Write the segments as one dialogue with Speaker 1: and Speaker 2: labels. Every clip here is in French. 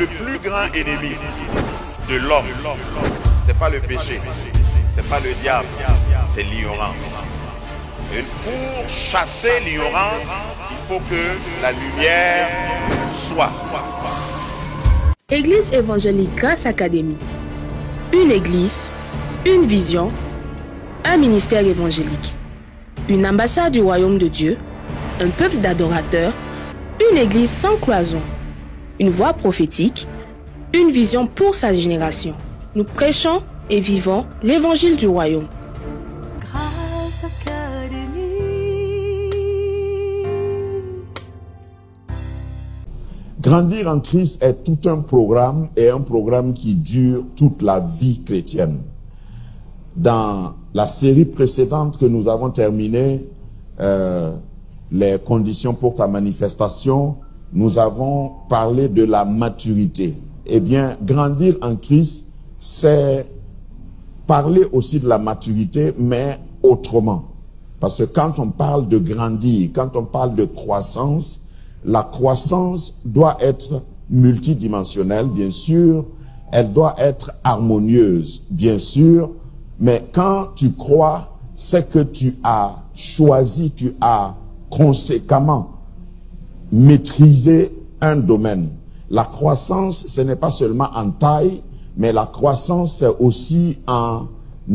Speaker 1: Le plus grand ennemi de l'homme, c'est pas le péché, c'est pas le diable, c'est l'ignorance. Et pour chasser l'ignorance, il faut que la lumière soit.
Speaker 2: Église évangélique Grâce Académie. Une église, une vision, un ministère évangélique. Une ambassade du royaume de Dieu, un peuple d'adorateurs, une église sans cloison, une voix prophétique, une vision pour sa génération. Nous prêchons et vivons l'évangile du royaume.
Speaker 3: Grâce Académie.
Speaker 4: Grandir en Christ est tout un programme et un programme qui dure toute la vie chrétienne. Dans la série précédente que nous avons terminée, les conditions pour ta manifestation, nous avons parlé de la maturité. Eh bien, grandir en Christ, c'est parler aussi de la maturité, mais autrement. Parce que quand on parle de grandir, quand on parle de croissance, la croissance doit être multidimensionnelle, bien sûr. Elle doit être harmonieuse, bien sûr. Mais quand tu crois, c'est que tu as choisi, tu as conséquemment maîtrisé un domaine. La croissance, ce n'est pas seulement en taille, mais la croissance, c'est aussi en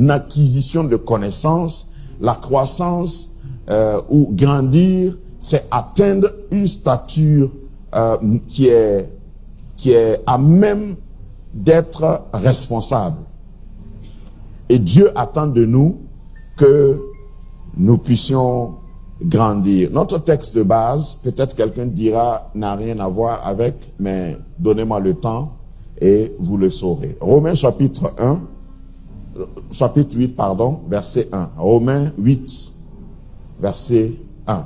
Speaker 4: acquisition de connaissances. La croissance ou grandir, c'est atteindre une stature qui est à même d'être responsable. Et Dieu attend de nous que nous puissions grandir. Notre texte de base, peut-être quelqu'un dira, n'a rien à voir avec, mais donnez-moi le temps et vous le saurez. Romains chapitre 8, verset 1. Romains 8, verset 1.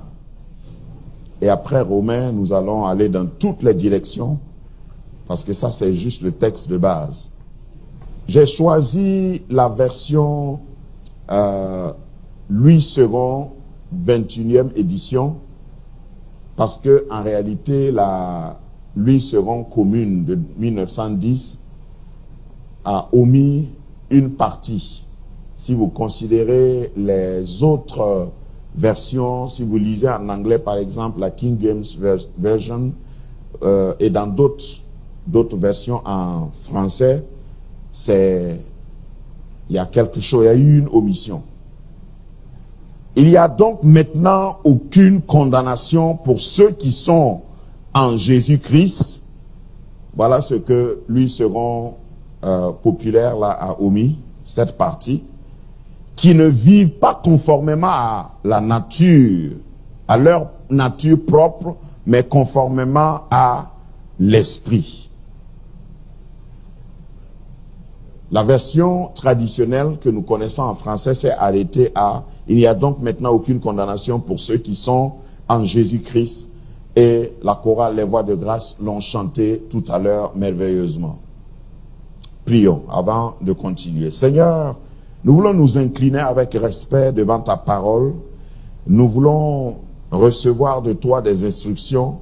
Speaker 4: Et après Romains, nous allons aller dans toutes les directions, parce que ça, c'est juste le texte de base. J'ai choisi la version Louis II, 21e édition, parce que en réalité, la Louis II commune de 1910 a omis une partie. Si vous considérez les autres versions, si vous lisez en anglais, par exemple, la King James Version, et dans d'autres versions en français, il y a quelque chose, il y a eu une omission. Il n'y a donc maintenant aucune condamnation pour ceux qui sont en Jésus-Christ. Voilà ce que Louis II populaire là a omis, cette partie, qui ne vivent pas conformément à la nature, à leur nature propre, mais conformément à l'esprit. La version traditionnelle que nous connaissons en français s'est arrêtée à « Il n'y a donc maintenant aucune condamnation pour ceux qui sont en Jésus-Christ » et la chorale Les Voix de Grâce l'ont chanté tout à l'heure merveilleusement. Prions avant de continuer. Seigneur, nous voulons nous incliner avec respect devant ta parole. Nous voulons recevoir de toi des instructions.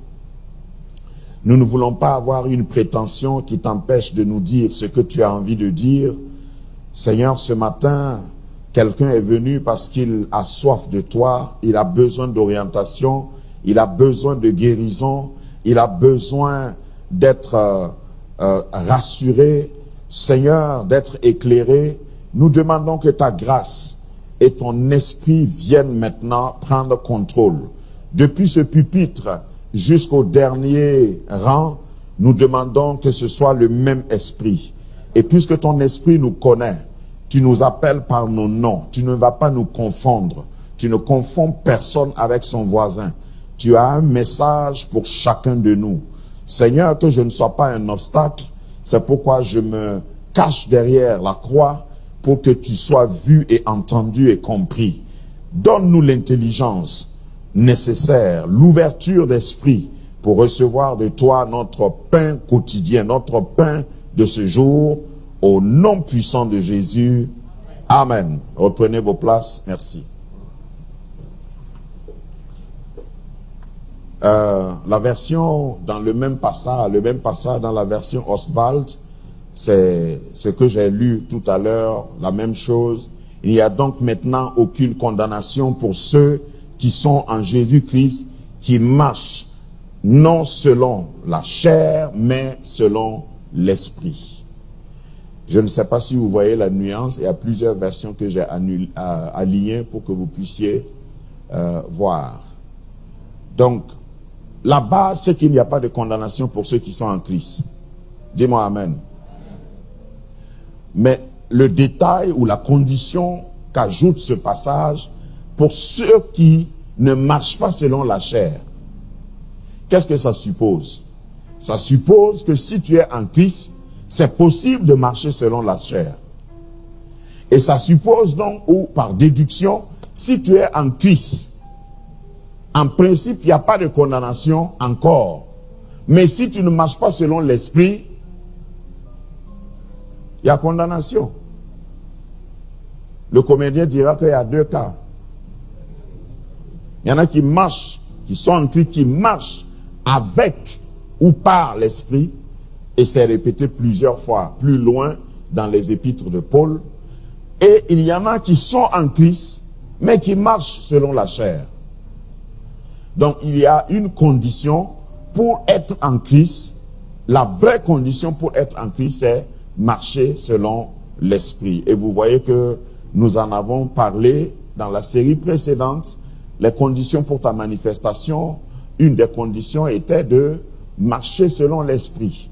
Speaker 4: Nous ne voulons pas avoir une prétention qui t'empêche de nous dire ce que tu as envie de dire. Seigneur, ce matin, quelqu'un est venu parce qu'il a soif de toi, il a besoin d'orientation, il a besoin de guérison, il a besoin d'être rassuré, Seigneur, d'être éclairé. Nous demandons que ta grâce et ton esprit viennent maintenant prendre contrôle. Depuis ce pupitre jusqu'au dernier rang, nous demandons que ce soit le même esprit. Et puisque ton esprit nous connaît, tu nous appelles par nos noms. Tu ne vas pas nous confondre. Tu ne confonds personne avec son voisin. Tu as un message pour chacun de nous. Seigneur, que je ne sois pas un obstacle. C'est pourquoi je me cache derrière la croix pour que tu sois vu et entendu et compris. Donne-nous l'intelligence nécessaire, l'ouverture d'esprit pour recevoir de toi notre pain quotidien, notre pain de ce jour, au nom puissant de Jésus. Amen. Reprenez vos places. Merci. La version dans le même passage dans la version Ostwald, c'est ce que j'ai lu tout à l'heure, la même chose. Il n'y a donc maintenant aucune condamnation pour ceux qui sont en Jésus-Christ, qui marchent non selon la chair, mais selon l'esprit. Je ne sais pas si vous voyez la nuance, il y a plusieurs versions que j'ai alignées pour que vous puissiez voir. Donc, la base, c'est qu'il n'y a pas de condamnation pour ceux qui sont en Christ. Dis-moi Amen. Mais le détail ou la condition qu'ajoute ce passage, pour ceux qui ne marchent pas selon la chair, qu'est-ce que ça suppose? Ça suppose que si tu es en Christ, c'est possible de marcher selon la chair. Et ça suppose donc, ou par déduction, si tu es en Christ, en principe, il n'y a pas de condamnation encore. Mais si tu ne marches pas selon l'esprit, il y a condamnation. Le comédien dira qu'il y a deux cas. Il y en a qui marchent, qui sont en Christ, qui marchent avec ou par l'esprit. Et c'est répété plusieurs fois, plus loin dans les épîtres de Paul. Et il y en a qui sont en Christ, mais qui marchent selon la chair. Donc il y a une condition pour être en Christ. La vraie condition pour être en Christ, c'est marcher selon l'esprit. Et vous voyez que nous en avons parlé dans la série précédente. Les conditions pour ta manifestation, une des conditions était de marcher selon l'esprit.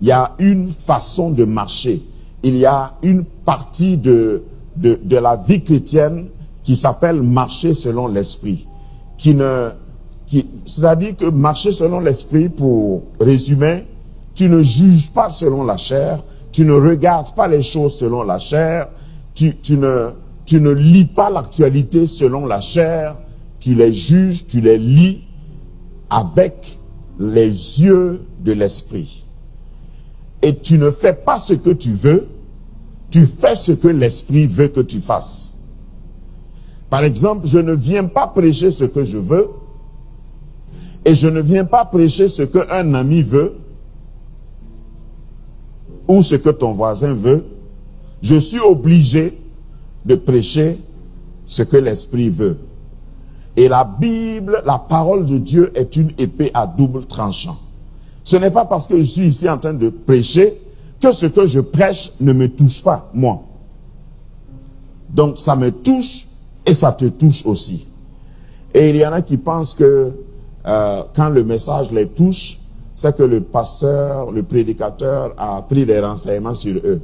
Speaker 4: Il y a une façon de marcher. Il y a une partie de la vie chrétienne qui s'appelle marcher selon l'esprit. C'est-à-dire que marcher selon l'esprit, pour résumer, tu ne juges pas selon la chair, tu ne regardes pas les choses selon la chair, tu ne lis pas l'actualité selon la chair, tu les juges, tu les lis avec les yeux de l'esprit. Et tu ne fais pas ce que tu veux, tu fais ce que l'esprit veut que tu fasses. Par exemple, je ne viens pas prêcher ce que je veux, et je ne viens pas prêcher ce qu'un ami veut, ou ce que ton voisin veut. Je suis obligé de prêcher ce que l'esprit veut. Et la Bible, la parole de Dieu est une épée à double tranchant. Ce n'est pas parce que je suis ici en train de prêcher que ce que je prêche ne me touche pas, moi. Donc ça me touche et ça te touche aussi. Et il y en a qui pensent que quand le message les touche, c'est que le pasteur, le prédicateur a pris des renseignements sur eux.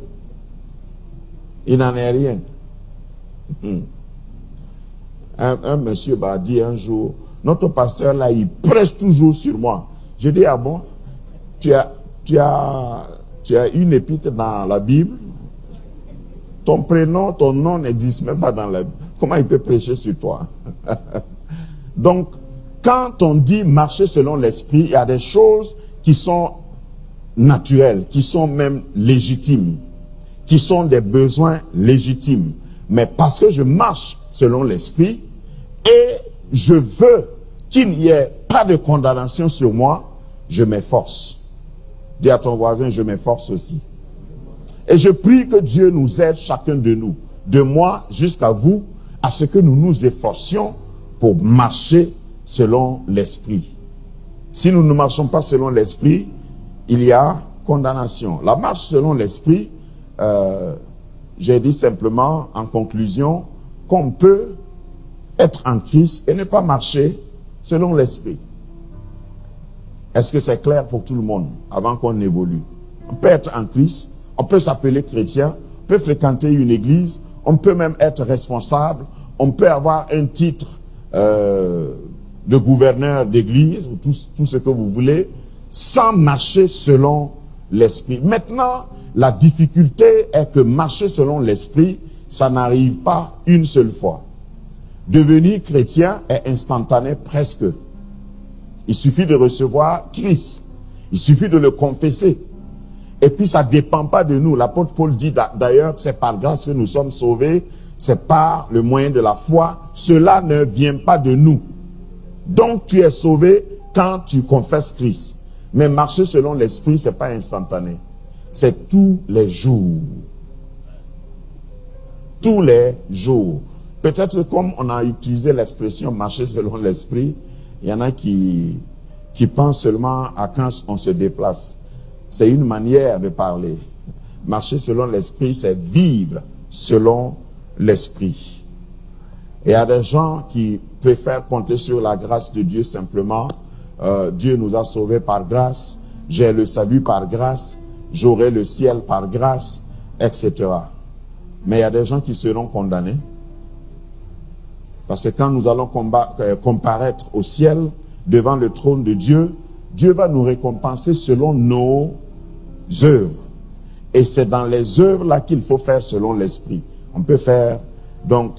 Speaker 4: Il n'en est rien. Un monsieur m'a dit un jour, notre pasteur là, il prêche toujours sur moi. Je dis, ah bon, tu as une épître dans la Bible, ton prénom, ton nom n'existe même pas dans la Bible. Comment il peut prêcher sur toi? Donc, quand on dit marcher selon l'esprit, il y a des choses qui sont naturelles, qui sont même légitimes, qui sont des besoins légitimes. Mais parce que je marche selon l'esprit et je veux qu'il n'y ait pas de condamnation sur moi, je m'efforce. Dis à ton voisin, je m'efforce aussi. Et je prie que Dieu nous aide, chacun de nous, de moi jusqu'à vous, à ce que nous nous efforcions pour marcher selon l'esprit. Si nous ne marchons pas selon l'esprit, il y a condamnation. La marche selon l'esprit, j'ai dit simplement en conclusion qu'on peut être en Christ et ne pas marcher selon l'esprit. Est-ce que c'est clair pour tout le monde avant qu'on évolue? On peut être en Christ, on peut s'appeler chrétien, on peut fréquenter une église, on peut même être responsable, on peut avoir un titre de gouverneur d'église, ou tout ce que vous voulez, sans marcher selon l'esprit. Maintenant, la difficulté est que marcher selon l'esprit, ça n'arrive pas une seule fois. Devenir chrétien est instantané presque. Il suffit de recevoir Christ. Il suffit de le confesser. Et puis ça ne dépend pas de nous. L'apôtre Paul dit d'ailleurs que c'est par grâce que nous sommes sauvés, c'est par le moyen de la foi. Cela ne vient pas de nous. Donc tu es sauvé quand tu confesses Christ. Mais marcher selon l'esprit, c'est pas instantané. C'est tous les jours. Tous les jours. Peut-être comme on a utilisé l'expression marcher selon l'esprit, il y en a qui pensent seulement à quand on se déplace. C'est une manière de parler. Marcher selon l'esprit, c'est vivre selon l'esprit. Et il y a des gens qui préfèrent compter sur la grâce de Dieu simplement. Dieu nous a sauvés par grâce, j'ai le salut par grâce, j'aurai le ciel par grâce, etc. Mais il y a des gens qui seront condamnés. Parce que quand nous allons comparaître au ciel, devant le trône de Dieu, Dieu va nous récompenser selon nos œuvres. Et c'est dans les œuvres là qu'il faut faire selon l'esprit. On peut faire, donc,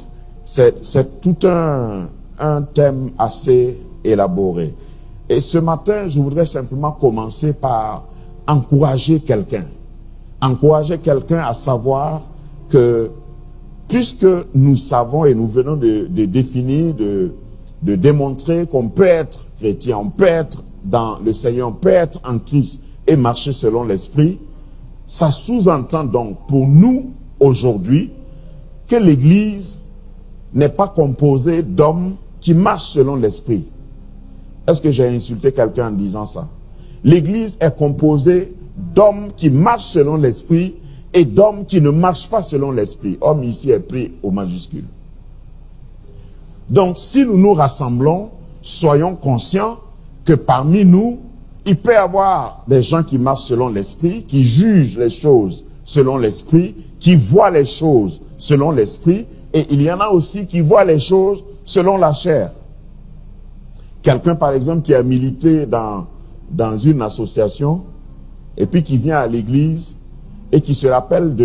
Speaker 4: c'est tout un thème assez élaboré. Et ce matin, je voudrais simplement commencer par encourager quelqu'un. Encourager quelqu'un à savoir que, puisque nous savons et nous venons de définir, de démontrer qu'on peut être chrétien, on peut être dans le Seigneur, on peut être en Christ et marcher selon l'esprit, ça sous-entend donc pour nous aujourd'hui que l'Église n'est pas composée d'hommes qui marchent selon l'esprit. Est-ce que j'ai insulté quelqu'un en disant ça? L'Église est composée d'hommes qui marchent selon l'esprit et d'hommes qui ne marchent pas selon l'esprit. Homme ici est pris au majuscule. Donc, si nous nous rassemblons, soyons conscients que parmi nous, il peut y avoir des gens qui marchent selon l'esprit, qui jugent les choses selon l'esprit, qui voient les choses selon l'esprit, et il y en a aussi qui voient les choses selon la chair. Quelqu'un, par exemple, qui a milité dans une association, et puis qui vient à l'église, et qui se rappelle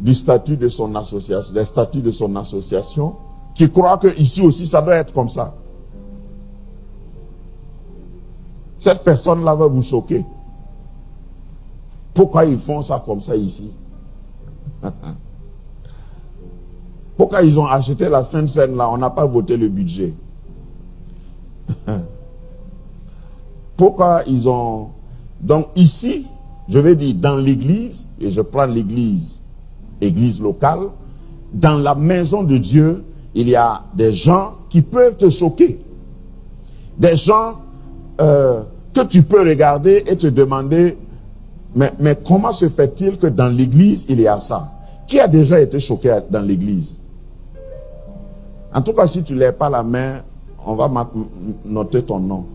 Speaker 4: du statut de son association, des statuts de son association, qui croit que ici aussi ça doit être comme ça. Cette personne-là va vous choquer. Pourquoi ils font ça comme ça ici? Pourquoi ils ont acheté la Sainte Seine là? On n'a pas voté le budget. Pourquoi ils ont... Donc ici, je vais dire dans l'église, et je prends l'église, église locale, dans la maison de Dieu, il y a des gens qui peuvent te choquer. Des gens que tu peux regarder et te demander, mais comment se fait-il que dans l'église, il y a ça? Qui a déjà été choqué dans l'église? En tout cas, si tu ne lèves pas la main, on va noter ton nom.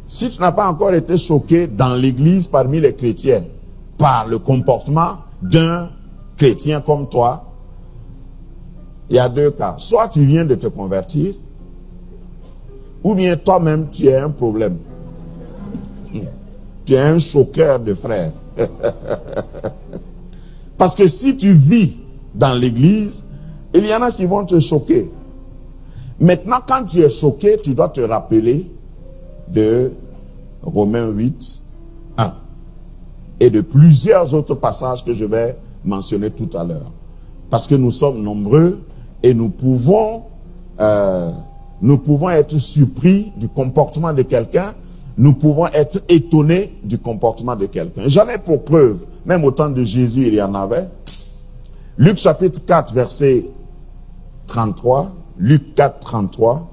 Speaker 4: Si tu n'as pas encore été choqué dans l'église parmi les chrétiens par le comportement d'un chrétien comme toi, il y a deux cas. Soit tu viens de te convertir, ou bien toi-même tu as un problème. Tu es un choqueur de frères. Parce que si tu vis dans l'église, il y en a qui vont te choquer. Maintenant, quand tu es choqué, tu dois te rappeler de Romains 8, 1 et de plusieurs autres passages que je vais mentionner tout à l'heure. Parce que nous sommes nombreux et nous pouvons être surpris du comportement de quelqu'un, nous pouvons être étonnés du comportement de quelqu'un. J'en ai pour preuve, même au temps de Jésus, il y en avait. Luc chapitre 4, verset 33, Luc 4, 33,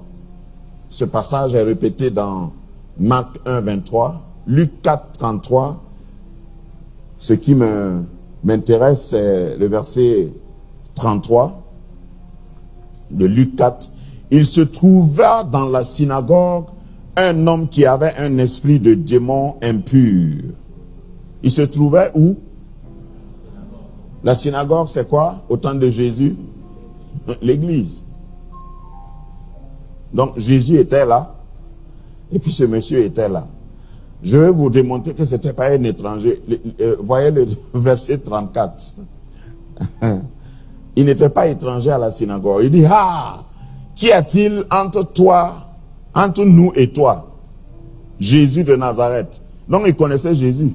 Speaker 4: ce passage est répété dans Marc 1, 23, Luc 4, 33, ce qui m'intéresse, c'est le verset 33 de Luc 4. Il se trouva dans la synagogue un homme qui avait un esprit de démon impur. Il se trouvait où? La synagogue, c'est quoi au temps de Jésus? L'église. Donc Jésus était là, et puis ce monsieur était là. Je vais vous démontrer que ce n'était pas un étranger. Voyez le verset 34. Il n'était pas étranger à la synagogue. Il dit, ah, qu'y a-t-il entre nous et toi? Jésus de Nazareth. Donc il connaissait Jésus.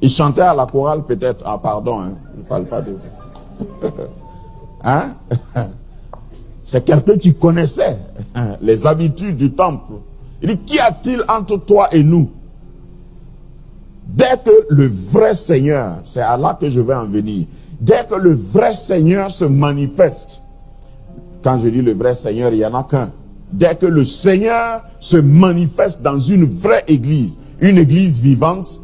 Speaker 4: Il chantait à la chorale peut-être. Ah pardon, hein, je ne parle pas de... hein? C'est quelqu'un qui connaissait. les habitudes du temple. Il dit, qu'y a-t-il entre toi et nous? Dès que le vrai Seigneur, c'est à là que je vais en venir, dès que le vrai Seigneur se manifeste, quand je dis le vrai Seigneur, il n'y en a qu'un. Dès que le Seigneur se manifeste dans une vraie église, une église vivante,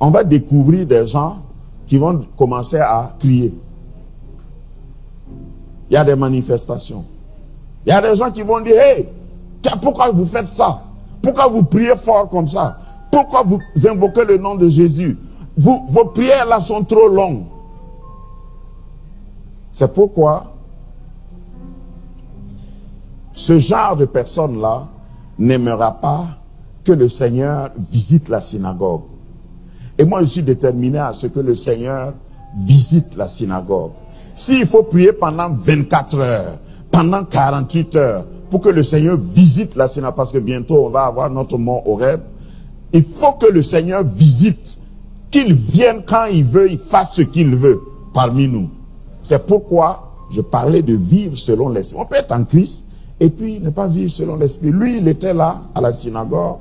Speaker 4: on va découvrir des gens qui vont commencer à crier. Il y a des manifestations. Il y a des gens qui vont dire, hey, pourquoi vous faites ça? Pourquoi vous priez fort comme ça? Pourquoi vous invoquez le nom de Jésus? Vos prières là sont trop longues. C'est pourquoi ce genre de personne-là n'aimera pas que le Seigneur visite la synagogue. Et moi, je suis déterminé à ce que le Seigneur visite la synagogue. S'il faut prier pendant 24 heures, pendant 48 heures, pour que le Seigneur visite la synagogue, parce que bientôt on va avoir notre mont Horeb, il faut que le Seigneur visite, qu'il vienne quand il veut, il fasse ce qu'il veut parmi nous. C'est pourquoi je parlais de vivre selon l'Esprit. On peut être en Christ et puis ne pas vivre selon l'Esprit. Lui, il était là à la synagogue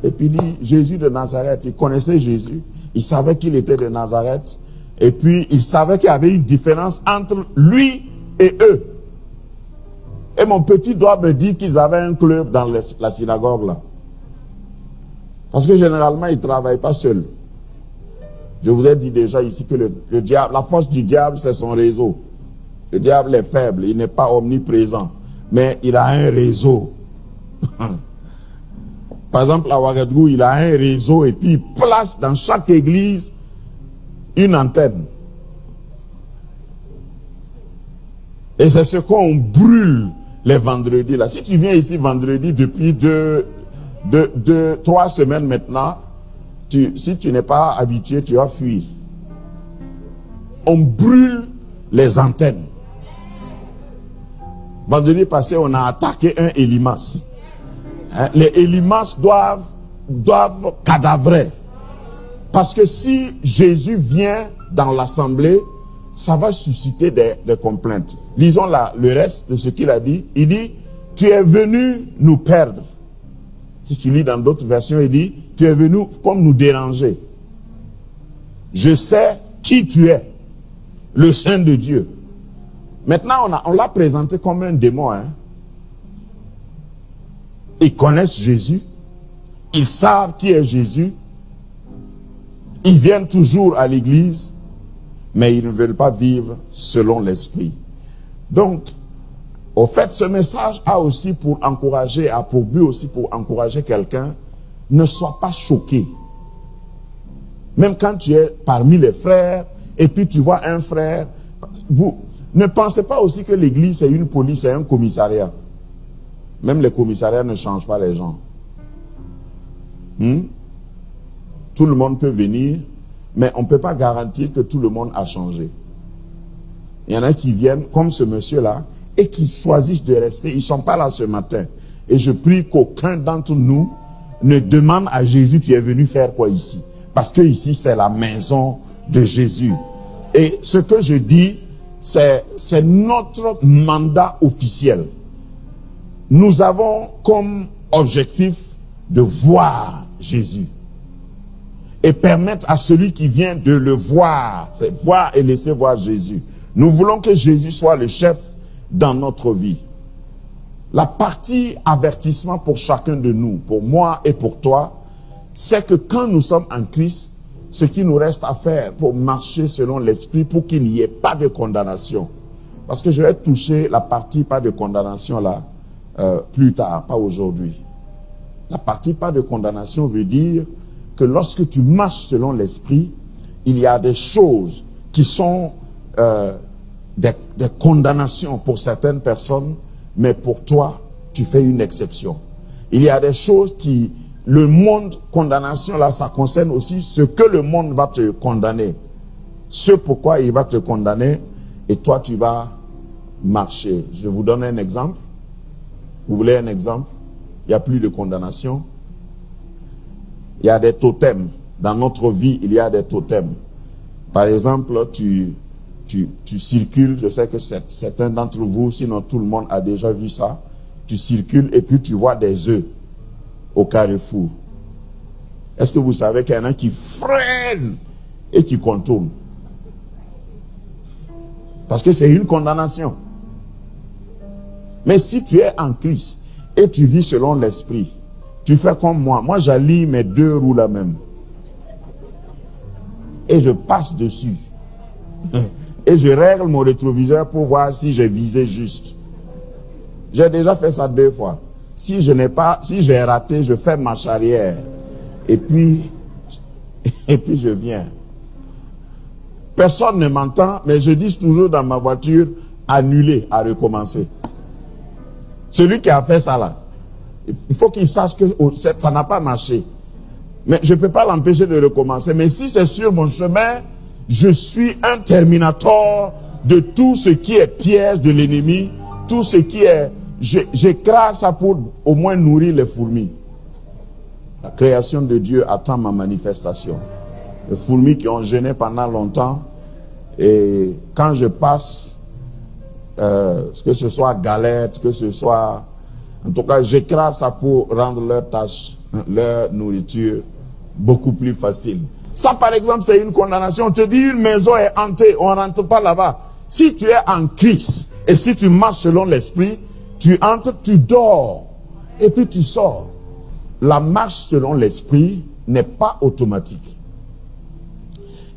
Speaker 4: et puis il dit, Jésus de Nazareth, il connaissait Jésus, il savait qu'il était de Nazareth et puis il savait qu'il y avait une différence entre lui et eux. Et mon petit doigt me dit qu'ils avaient un club dans la synagogue là. Parce que généralement, ils ne travaillent pas seuls. Je vous ai dit déjà ici que le diable, la force du diable, c'est son réseau. Le diable est faible, il n'est pas omniprésent. Mais il a un réseau. Par exemple, à Ouagadougou, il a un réseau et puis il place dans chaque église une antenne. Et c'est ce qu'on brûle les vendredis là. Si tu viens ici vendredi depuis 3 semaines maintenant, si tu n'es pas habitué, tu vas fuir. On brûle les antennes. Vendredi passé, on a attaqué un Elimas. Les Elimas doivent cadavrer. Parce que si Jésus vient dans l'assemblée, ça va susciter des complaintes. Lisons le reste de ce qu'il a dit. Il dit, tu es venu nous perdre. Si tu lis dans d'autres versions, il dit, tu es venu comme nous déranger. Je sais qui tu es, le Saint de Dieu. Maintenant, on l'a présenté comme un démon. Hein? Ils connaissent Jésus. Ils savent qui est Jésus. Ils viennent toujours à l'église, mais ils ne veulent pas vivre selon l'esprit. Donc, au fait, ce message a aussi pour encourager, a pour but aussi pour encourager quelqu'un, ne sois pas choqué. Même quand tu es parmi les frères, et puis tu vois un frère, vous ne pensez pas aussi que l'église c'est une police, c'est un commissariat. Même les commissariats ne changent pas les gens. Tout le monde peut venir, mais on ne peut pas garantir que tout le monde a changé. Il y en a qui viennent, comme ce monsieur-là, et qui choisissent de rester. Ils ne sont pas là ce matin. Et je prie qu'aucun d'entre nous ne demande à Jésus, tu es venu faire quoi ici? Parce que ici, c'est la maison de Jésus. Et ce que je dis, c'est notre mandat officiel. Nous avons comme objectif de voir Jésus. Et permettre à celui qui vient de le voir, c'est voir et laisser voir Jésus. Nous voulons que Jésus soit le chef dans notre vie. La partie avertissement pour chacun de nous, pour moi et pour toi, c'est que quand nous sommes en Christ, ce qui nous reste à faire pour marcher selon l'esprit, pour qu'il n'y ait pas de condamnation. Parce que je vais toucher la partie pas de condamnation là, plus tard, pas aujourd'hui. La partie pas de condamnation veut dire que lorsque tu marches selon l'esprit, il y a des choses qui sont des condamnations pour certaines personnes, mais pour toi, tu fais une exception. Il y a des choses qui, le monde, condamnation là, ça concerne aussi ce que le monde va te condamner. Ce pourquoi il va te condamner, et toi tu vas marcher. Je vous donne un exemple. Vous voulez un exemple? Il n'y a plus de condamnation. Il y a des totems. Dans notre vie, il y a des totems. Par exemple, tu tu circules, je sais que certains d'entre vous, sinon tout le monde a déjà vu ça, tu circules et puis tu vois des œufs au carrefour. Est-ce que vous savez qu'il y en a qui freinent et qui contournent? Parce que c'est une condamnation. Mais si tu es en Christ et tu vis selon l'esprit, tu fais comme moi. Moi, j'allie mes deux roues là même. Et je passe dessus. Et je règle mon rétroviseur pour voir si j'ai visé juste. J'ai déjà fait ça 2 fois. Si j'ai raté, je fais marche arrière. Et puis je viens. Personne ne m'entend, mais je dis toujours dans ma voiture, annuler, à recommencer. Celui qui a fait ça là, il faut qu'il sache que ça n'a pas marché. Mais je ne peux pas l'empêcher de recommencer. Mais si c'est sur mon chemin, je suis un terminator de tout ce qui est piège de l'ennemi, tout ce qui est... J'écrase ça pour au moins nourrir les fourmis. La création de Dieu attend ma manifestation. Les fourmis qui ont gêné pendant longtemps, et quand je passe, que ce soit galette, que ce soit... En tout cas, j'écrase ça pour rendre leur tâche, leur nourriture beaucoup plus facile. Ça, par exemple, c'est une condamnation. On te dit, une maison est hantée, on ne rentre pas là-bas. Si tu es en Christ, et si tu marches selon l'esprit, tu entres, tu dors, et puis tu sors. La marche selon l'esprit n'est pas automatique.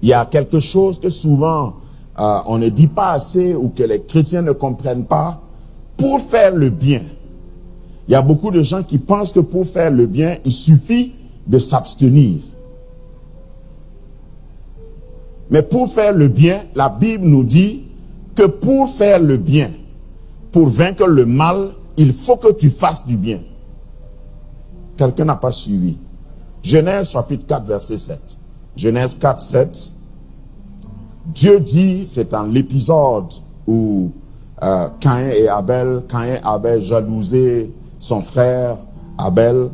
Speaker 4: Il y a quelque chose que souvent on ne dit pas assez ou que les chrétiens ne comprennent pas. Pour faire le bien, il y a beaucoup de gens qui pensent que pour faire le bien, il suffit de s'abstenir. Mais pour faire le bien, la Bible nous dit que pour faire le bien, pour vaincre le mal, il faut que tu fasses du bien. Quelqu'un n'a pas suivi. Genèse chapitre 4, verset 7. Genèse 4, 7. Dieu dit, c'est dans l'épisode où Caïn et Abel jalousé son frère Abel.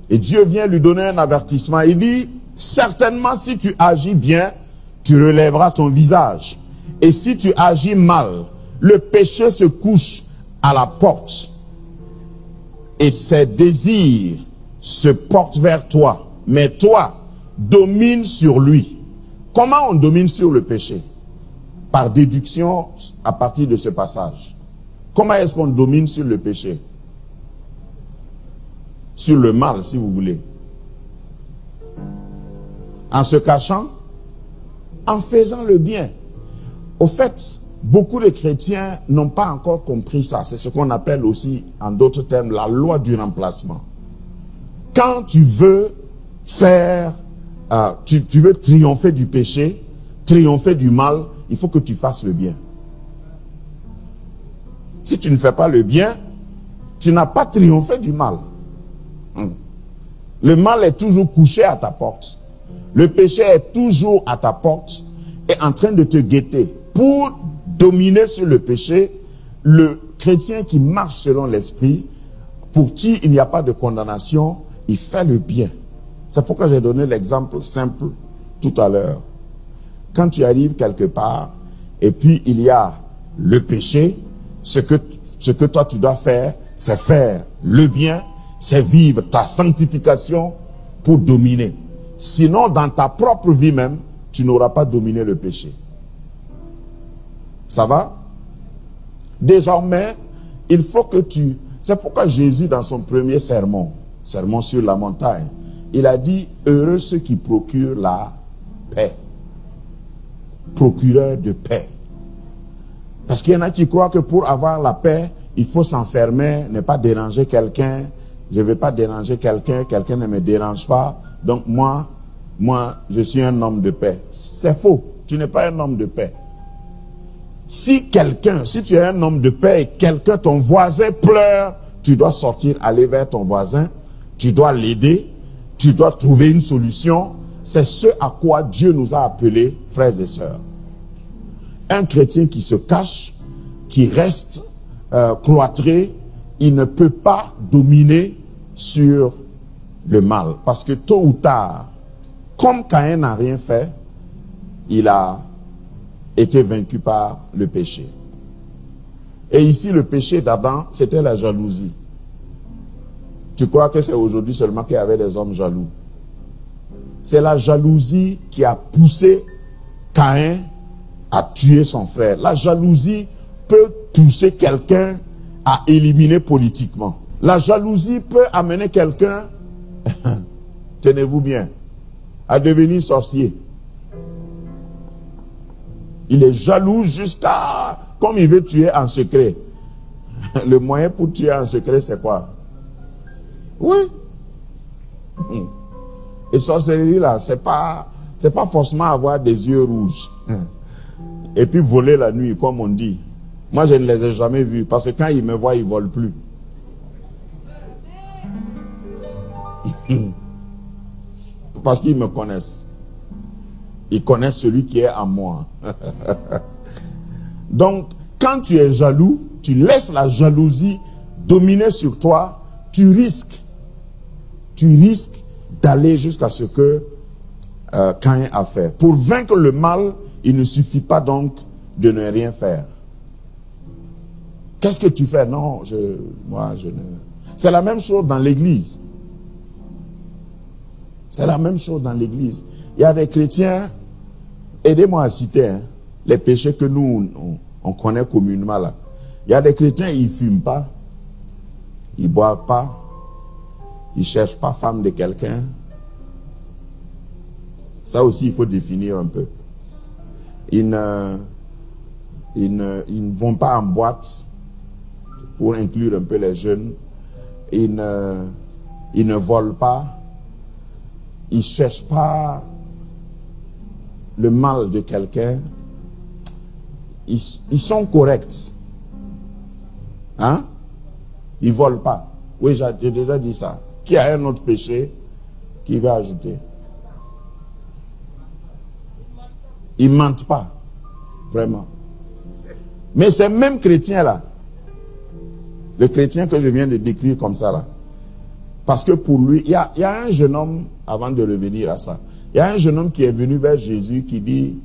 Speaker 4: Et Dieu vient lui donner un avertissement. Il dit, certainement si tu agis bien, tu relèveras ton visage. Et si tu agis mal, le péché se couche à la porte. Et ses désirs se portent vers toi. Mais toi, domine sur lui. Comment on domine sur le péché? Par déduction à partir de ce passage. Comment est-ce qu'on domine sur le péché? Sur le mal, si vous voulez. En se cachant, en faisant le bien. Au fait, beaucoup de chrétiens n'ont pas encore compris ça. C'est ce qu'on appelle aussi, en d'autres termes, la loi du remplacement. Quand tu veux faire, tu veux triompher du péché, triompher du mal, il faut que tu fasses le bien. Si tu ne fais pas le bien, tu n'as pas triomphé du mal. Le mal est toujours couché à ta porte. Le péché est toujours à ta porte et en train de te guetter. Pour dominer sur le péché, le chrétien qui marche selon l'esprit, pour qui il n'y a pas de condamnation, il fait le bien. C'est pourquoi j'ai donné l'exemple simple tout à l'heure. Quand tu arrives quelque part, et puis il y a le péché, ce que toi tu dois faire, c'est faire le bien, c'est vivre ta sanctification pour dominer. Sinon, dans ta propre vie même, tu n'auras pas dominé le péché. Ça va? Désormais, il faut que tu... C'est pourquoi Jésus, dans son premier sermon sur la montagne, il a dit, heureux ceux qui procurent la paix. Procureur de paix. Parce qu'il y en a qui croient que pour avoir la paix, il faut s'enfermer, ne pas déranger quelqu'un. Je ne vais pas déranger quelqu'un, quelqu'un ne me dérange pas. Donc moi, je suis un homme de paix. C'est faux. Tu n'es pas un homme de paix. Si tu es un homme de paix et quelqu'un, ton voisin pleure, tu dois sortir, aller vers ton voisin, tu dois l'aider, tu dois trouver une solution. C'est ce à quoi Dieu nous a appelés, frères et sœurs. Un chrétien qui se cache, qui reste cloîtré, il ne peut pas dominer sur le mal. Parce que tôt ou tard, comme Caïn n'a rien fait, il a était vaincu par le péché. Et ici, le péché d'Adam, c'était la jalousie. Tu crois que c'est aujourd'hui seulement qu'il y avait des hommes jaloux? C'est la jalousie qui a poussé Caïn à tuer son frère. La jalousie peut pousser quelqu'un à éliminer politiquement. La jalousie peut amener quelqu'un, tenez-vous bien, à devenir sorcier. Il est jaloux jusqu'à, comme il veut tuer en secret. Le moyen pour tuer en secret, c'est quoi? Oui. Et sorcellerie là, c'est pas forcément avoir des yeux rouges. Et puis voler la nuit, comme on dit. Moi, je ne les ai jamais vus, parce que quand ils me voient, ils ne volent plus. Parce qu'ils me connaissent. Ils connaissent celui qui est en moi. Donc, quand tu es jaloux, tu laisses la jalousie dominer sur toi, tu risques d'aller jusqu'à ce que Caïn a fait. Pour vaincre le mal, il ne suffit pas donc de ne rien faire. Qu'est-ce que tu fais? Non, moi je ne... C'est la même chose dans l'église. C'est la même chose dans l'église. Il y a des chrétiens, aidez-moi à citer les péchés que nous, on connaît communément là. Il y a des chrétiens, ils ne fument pas, ils ne boivent pas, ils ne cherchent pas femme de quelqu'un. Ça aussi, il faut définir un peu. Ils ne vont pas en boîte, pour inclure un peu les jeunes. Ils ne volent pas. Ils ne cherchent pas le mal de quelqu'un. Ils sont corrects. Hein? Ils ne volent pas. Oui, j'ai déjà dit ça. Qui a un autre péché qui va ajouter? Ils ne mentent pas. Vraiment. Mais ces mêmes chrétiens-là, le chrétien que je viens de décrire comme ça là, parce que pour lui, il y a un jeune homme, avant de revenir à ça, il y a un jeune homme qui est venu vers Jésus qui dit,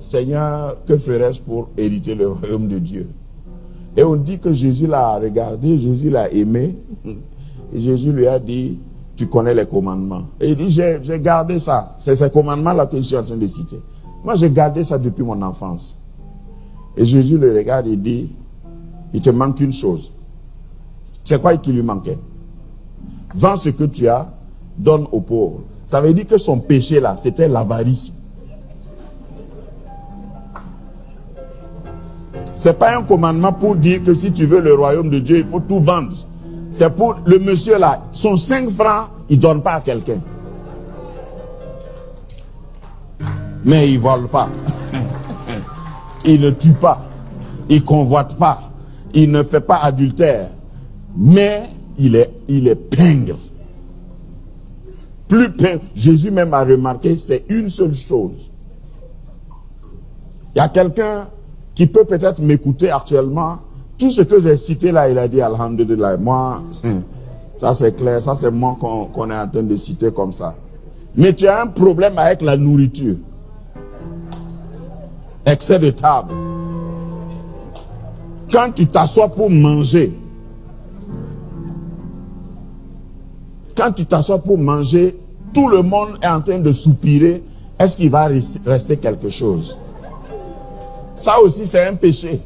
Speaker 4: Seigneur, que ferais-je pour hériter le royaume de Dieu? Et on dit que Jésus l'a regardé, Jésus l'a aimé, et Jésus lui a dit, tu connais les commandements. Et il dit, j'ai gardé ça, c'est ces commandements-là que je suis en train de citer. Moi, j'ai gardé ça depuis mon enfance. Et Jésus le regarde et dit, il te manque une chose. C'est quoi qui lui manquait? Vends ce que tu as, donne aux pauvres. Ça veut dire que son péché là, c'était l'avarisme. C'est pas un commandement pour dire que si tu veux le royaume de Dieu, il faut tout vendre. C'est pour le monsieur là, son 5 francs, il donne pas à quelqu'un. Mais il vole pas. Il ne tue pas. Il convoite pas. Il ne fait pas adultère. Mais il est pingre. Plus pingre. Jésus même a remarqué, c'est une seule chose. Il y a quelqu'un qui peut peut-être m'écouter actuellement. Tout ce que j'ai cité là, il a dit Alhamdulillah. Moi, ça c'est clair. Ça c'est moi qu'on est en train de citer comme ça. Mais tu as un problème avec la nourriture. Excès de table. Quand tu t'assois pour manger, tout le monde est en train de soupirer. Est-ce qu'il va rester quelque chose? Ça aussi, c'est un péché.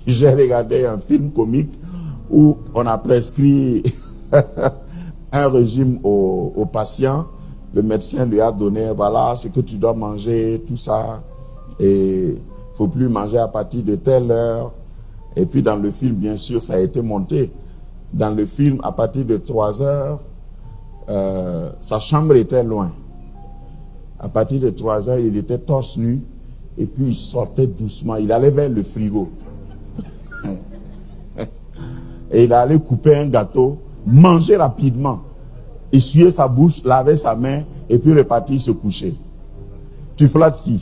Speaker 4: J'ai regardé un film comique où on a prescrit un régime aux patients. Le médecin lui a donné, voilà ce que tu dois manger, tout ça. Et il ne faut plus manger à partir de telle heure. Et puis dans le film, bien sûr, ça a été monté. Dans le film, à partir de 3 heures, sa chambre était loin. À partir de 3 heures, il était torse nu. Et puis il sortait doucement. Il allait vers le frigo. Et il allait couper un gâteau, manger rapidement, essuyer sa bouche, laver sa main, et puis repartir se coucher. Tu flattes qui?